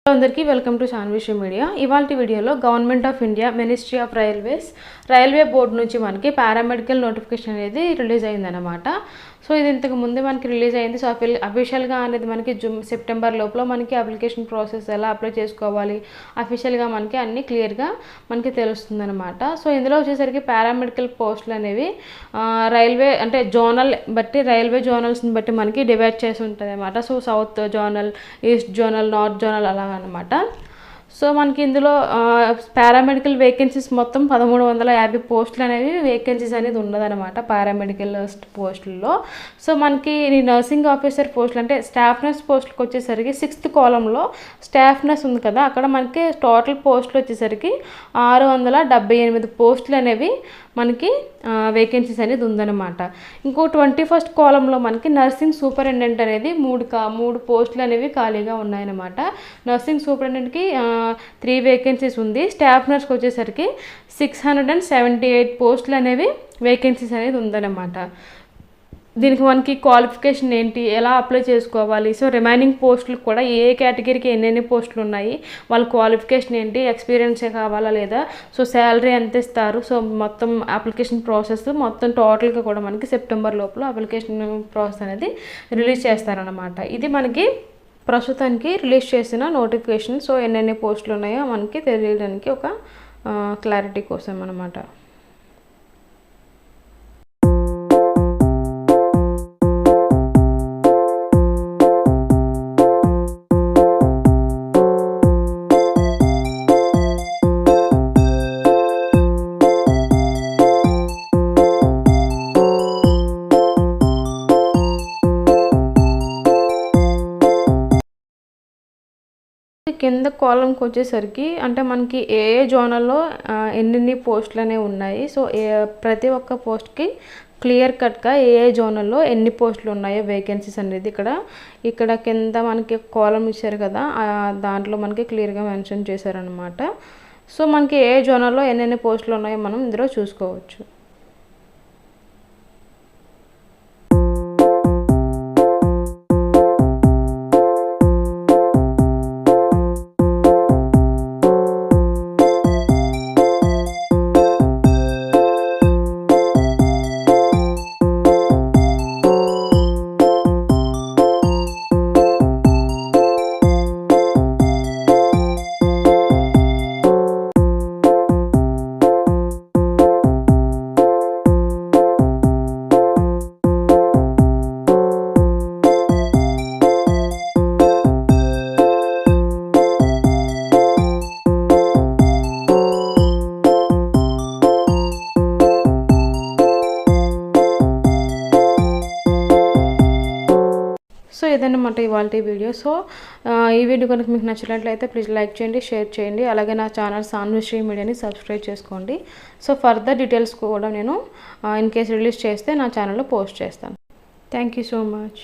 అందరికీ welcome to శాన్విషి media. ఇవాల్టి వీడియోలో government of India ministry of railway board నుంచి మనకి పారామెడికల్ నోటిఫికేషన్ అనేది రిలీజ్ అయిందనమాట. సో ఇది ఇంతకు ముందే మనకి రిలీజ్ అయింది. సో అఫీషియల్గా అనేది మనకి సెప్టెంబర్ లోపల మనకి అప్లికేషన్ ప్రాసెస్ ఎలా అప్లై చేసుకోవాలి అఫీషియల్గా మనకి అన్నీ క్లియర్గా మనకి తెలుస్తుంది అనమాట. సో ఇందులో వచ్చేసరికి పారామెడికల్ పోస్టులు అనేవి రైల్వే అంటే జోనల్ బట్టి రైల్వే జోనల్స్ని బట్టి మనకి డివైడ్ చేసి ఉంటుంది అనమాట. So south zonal, east zonal, north zonal అలా అనమాట. సో మనకి ఇందులో పారామెడికల్ వేకెన్సీస్ మొత్తం 1350 పోస్టులు అనేవి వేకెన్సీస్ అనేది ఉన్నదనమాట పారామెడికల్ పోస్టుల్లో. సో మనకి ఈ నర్సింగ్ ఆఫీసర్ పోస్టులు అంటే స్టాఫ్ నర్స్ పోస్టులకు వచ్చేసరికి 6th కాలంలో స్టాఫ్ నర్స్ ఉంది కదా, అక్కడ మనకి టోటల్ పోస్టులు వచ్చేసరికి 678 పోస్టులు అనేవి మనకి వేకెన్సీస్ అనేది ఉందన్నమాట. ఇంకో 21st కాలంలో మనకి నర్సింగ్ సూపరింటెండెంట్ అనేది మూడు పోస్టులు అనేవి ఖాళీగా ఉన్నాయన్నమాట. నర్సింగ్ సూపరింటెండెంట్కి 3 వేకెన్సీస్ ఉంది. స్టాఫ్ నర్స్కి వచ్చేసరికి 678 పోస్టులు అనేవి వేకెన్సీస్ అనేది ఉందన్నమాట. దీనికి మనకి క్వాలిఫికేషన్ ఏంటి, ఎలా అప్లై చేసుకోవాలి, సో రిమైనింగ్ పోస్టులు కూడా ఏ కేటగిరీకి ఎన్నెన్ని పోస్టులు ఉన్నాయి, వాళ్ళ క్వాలిఫికేషన్ ఏంటి, ఎక్స్పీరియన్సే కావాలా లేదా, సో శాలరీ ఎంత ఇస్తారు, సో మొత్తం అప్లికేషన్ ప్రాసెస్ మొత్తం టోటల్గా కూడా మనకి సెప్టెంబర్ లోపల అప్లికేషన్ ప్రాసెస్ అనేది రిలీజ్ చేస్తారనమాట. ఇది మనకి ప్రస్తుతానికి రిలీజ్ చేసిన నోటిఫికేషన్. సో ఎన్నెన్ని పోస్టులు ఉన్నాయో మనకి తెలియడానికి ఒక క్లారిటీ కోసం అనమాట. కింద కాలంకి వచ్చేసరికి అంటే మనకి ఏ జోనల్లో ఎన్ని పోస్టులు అనేవి ఉన్నాయి, సో ప్రతి ఒక్క పోస్ట్కి క్లియర్ కట్గా ఏ జోనల్లో ఎన్ని పోస్టులు ఉన్నాయో వేకెన్సీస్ అనేది ఇక్కడ కింద మనకి కాలం ఇచ్చారు కదా, దాంట్లో మనకి క్లియర్గా మెన్షన్ చేశారనమాట. సో మనకి ఏ జోనల్లో ఎన్నెన్ని పోస్టులు ఉన్నాయో మనం ఇందులో చూసుకోవచ్చు. సో ఇదన్నమాట ఇవాల్టి వీడియో. సో ఈ వీడియో కనుక మీకు నచ్చినట్లయితే ప్లీజ్ లైక్ చేయండి, షేర్ చేయండి. అలాగే నా ఛానల్ శాన్విషి మీడియాని సబ్స్క్రైబ్ చేసుకోండి. సో ఫర్దర్ డీటెయిల్స్ కూడా నేను ఇన్ కేస్ రిలీజ్ చేస్తే నా ఛానల్లో పోస్ట్ చేస్తాను. Thank you so much.